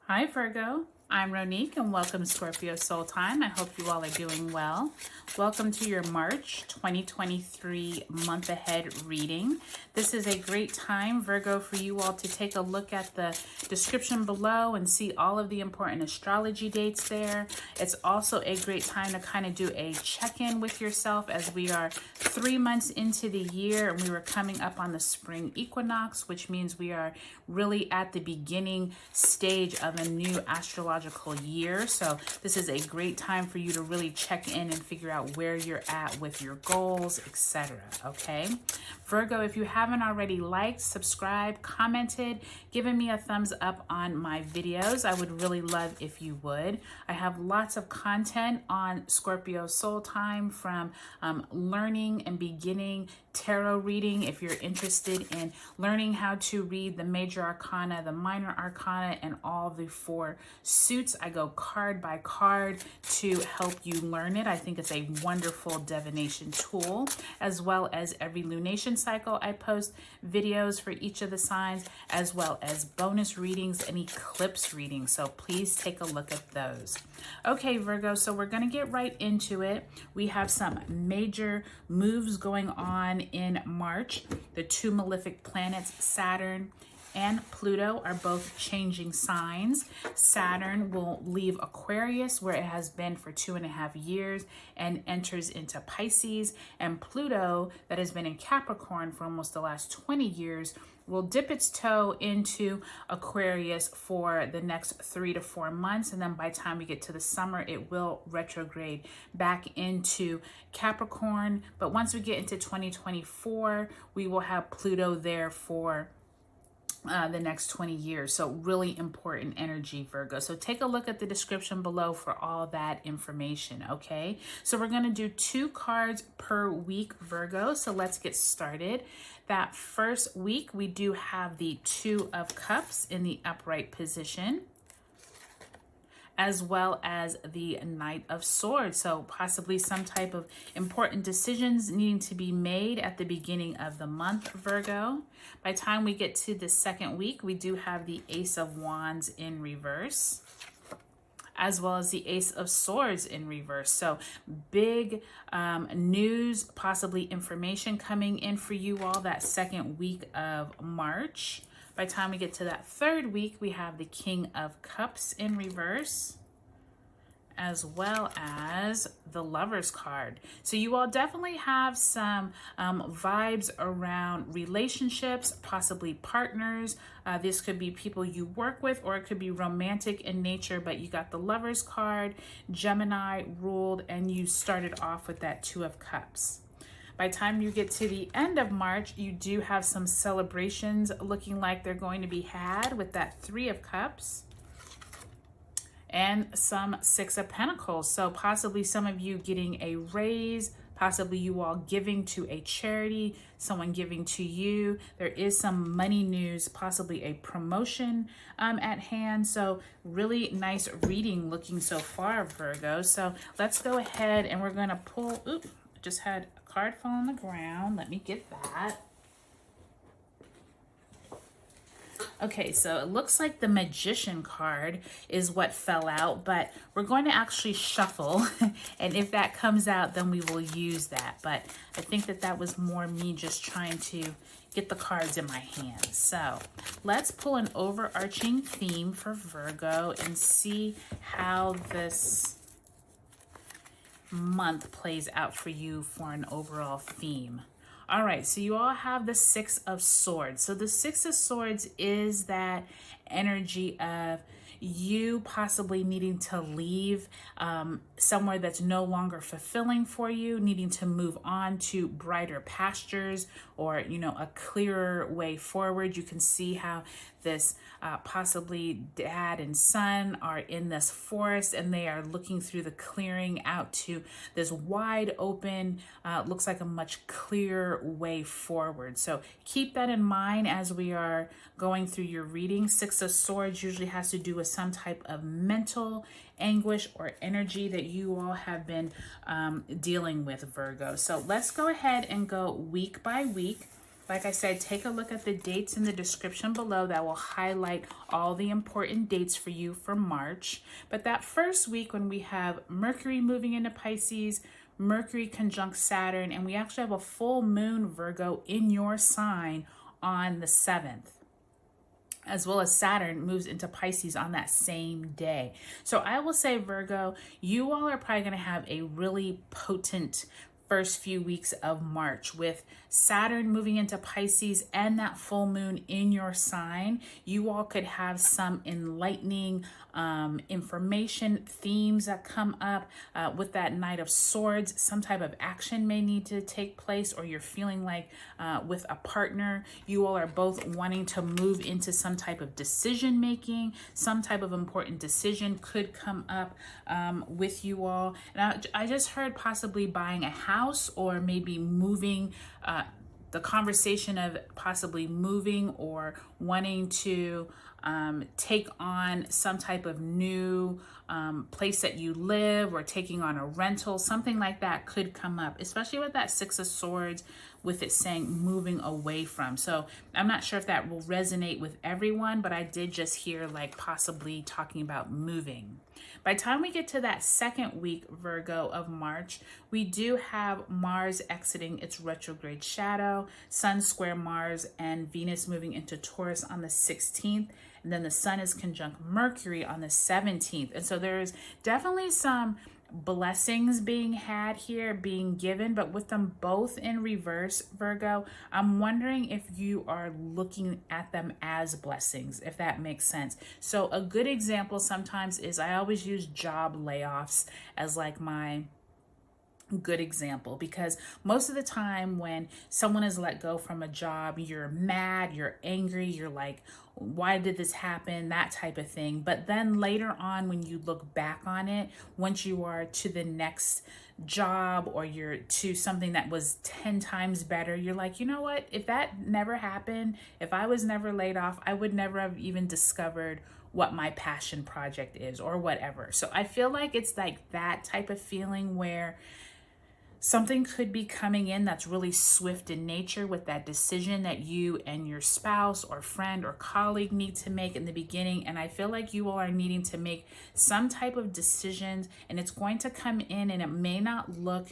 Hi Virgo, I'm Ronique and welcome to Scorpio Soul Time. I hope you all are doing well. Welcome to your March 2023 month ahead reading. This is a great time, Virgo, for you all to take a look at the description below and see all of the important astrology dates there. It's also a great time to kind of do a check-in with yourself as we are 3 months into the year and we were coming up on the spring equinox, which means we are really at the beginning stage of a new astrological year. So this is a great time for you to really check in and figure out where you're at with your goals, etc. Okay, Virgo, if you haven't already liked, subscribed, commented, given me a thumbs up on my videos, I would really love if you would. I have lots of content on Scorpio Soul Time, from learning and beginning tarot reading. If you're interested in learning how to read the major arcana, the minor arcana, and all the 4 suits, I go card by card to help you learn it. I think it's a wonderful divination tool, as well as every lunation cycle I post videos for each of the signs, as well as bonus readings and eclipse readings. So please take a look at those. Okay, Virgo, so we're going to get right into it. We have some major moves going on in March. The 2 malefic planets, Saturn and Pluto, are both changing signs. Saturn will leave Aquarius, where it has been for 2.5 years, and enters into Pisces. And Pluto, that has been in Capricorn for almost the last 20 years, will dip its toe into Aquarius for the next 3 to 4 months. And then by the time we get to the summer, it will retrograde back into Capricorn. But once we get into 2024, we will have Pluto there for the next 20 years. So really important energy, Virgo. So take a look at the description below for all that information. Okay, so we're going to do 2 cards per week, Virgo. So let's get started. That first week, we do have the 2 of Cups in the upright position, as well as the Knight of Swords. So possibly some type of important decisions needing to be made at the beginning of the month, Virgo. By the time we get to the second week, we do have the Ace of Wands in reverse, as well as the Ace of Swords in reverse. So big news, possibly information coming in for you all that second week of March. By the time we get to that third week, we have the King of Cups in reverse, as well as the Lover's card. So you all definitely have some vibes around relationships, possibly partners. This could be people you work with, or it could be romantic in nature, but you got the Lover's card, Gemini ruled, and you started off with that 2 of Cups. By the time you get to the end of March, you do have some celebrations looking like they're going to be had with that 3 of Cups and some 6 of Pentacles. So possibly some of you getting a raise, possibly you all giving to a charity, someone giving to you. There is some money news, possibly a promotion at hand. So really nice reading looking so far, Virgo. So let's go ahead and we're going to pull, oops, just had a card fall on the ground. Let me get that. Okay, so it looks like the Magician card is what fell out, but we're going to actually shuffle, and if that comes out, then we will use that. But I think that that was more me just trying to get the cards in my hands. So let's pull an overarching theme for Virgo and see how this month plays out for you for an overall theme. All right, so you all have the 6 of Swords. So the 6 of Swords is that energy of you possibly needing to leave somewhere that's no longer fulfilling for you, needing to move on to brighter pastures, or, you know, a clearer way forward. You can see how this possibly dad and son are in this forest, and they are looking through the clearing out to this wide open, looks like a much clearer way forward. So keep that in mind as we are going through your reading. 6 of Swords usually has to do with some type of mental anguish or energy that you all have been dealing with, Virgo. So let's go ahead and go week by week. Like I said, take a look at the dates in the description below that will highlight all the important dates for you for March. But that first week when we have Mercury moving into Pisces, Mercury conjunct Saturn, and we actually have a full moon, Virgo, in your sign on the 7th. As well as Saturn moves into Pisces on that same day. So I will say, Virgo, you all are probably going to have a really potent first few weeks of March with Saturn moving into Pisces and that full moon in your sign. You all could have some enlightening information, themes that come up with that Knight of Swords. Some type of action may need to take place, or you're feeling like with a partner, you all are both wanting to move into some type of decision making. Some type of important decision could come up with you all. And I just heard possibly buying a house, or maybe moving, the conversation of possibly moving or wanting to take on some type of new place that you live, or taking on a rental, something like that could come up, especially with that Six of Swords, with it saying moving away from. So I'm not sure if that will resonate with everyone, but I did just hear like possibly talking about moving. By the time we get to that second week, Virgo, of March, we do have Mars exiting its retrograde shadow, Sun square Mars, and Venus moving into Taurus on the 16th. And then the Sun is conjunct Mercury on the 17th. And so there's definitely some blessings being had here, being given, but with them both in reverse, Virgo, I'm wondering if you are looking at them as blessings, if that makes sense. So a good example sometimes is, I always use job layoffs as like my good example, because most of the time when someone is let go from a job, you're mad, you're angry, you're like, why did this happen, that type of thing. But then later on, when you look back on it, once you are to the next job, or you're to something that was 10 times better, you're like, you know what, if that never happened, if I was never laid off, I would never have even discovered what my passion project is, or whatever. So I feel like it's like that type of feeling where something could be coming in that's really swift in nature, with that decision that you and your spouse or friend or colleague need to make in the beginning. And I feel like you all are needing to make some type of decisions, and it's going to come in, and it may not look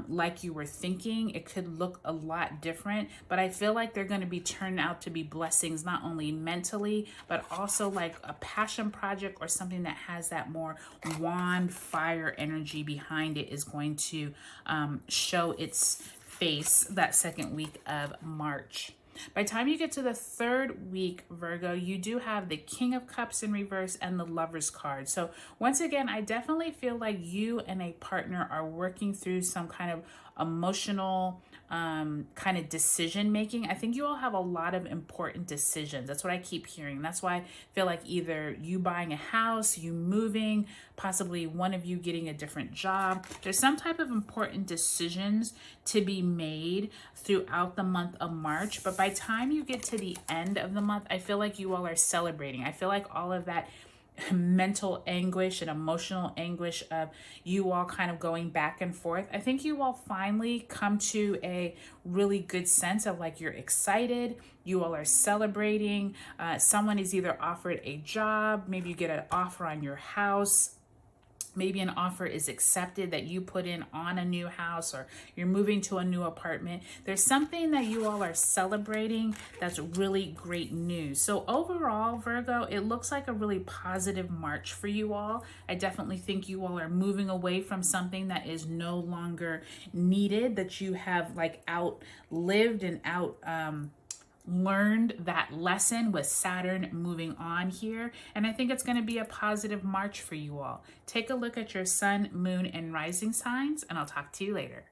like you were thinking. It could look a lot different, but I feel like they're going to be turned out to be blessings, not only mentally, but also like a passion project or something that has that more wand fire energy behind it is going to show its face that second week of March. By the time you get to the third week, Virgo, you do have the King of Cups in reverse and the Lover's card. So once again, I definitely feel like you and a partner are working through some kind of emotional kind of decision making. I think you all have a lot of important decisions. That's what I keep hearing. That's why I feel like either you buying a house, you moving, possibly one of you getting a different job. There's some type of important decisions to be made throughout the month of March. But by the time you get to the end of the month, I feel like you all are celebrating. I feel like all of that mental anguish and emotional anguish of you all kind of going back and forth, I think you all finally come to a really good sense of like, you're excited, you all are celebrating, someone is either offered a job, maybe you get an offer on your house, maybe an offer is accepted that you put in on a new house, or you're moving to a new apartment. There's something that you all are celebrating that's really great news. So overall, Virgo, it looks like a really positive March for you all. I definitely think you all are moving away from something that is no longer needed, that you have like outlived and learned that lesson with Saturn moving on here. And I think it's going to be a positive March for you all. Take a look at your sun, moon, and rising signs, and I'll talk to you later.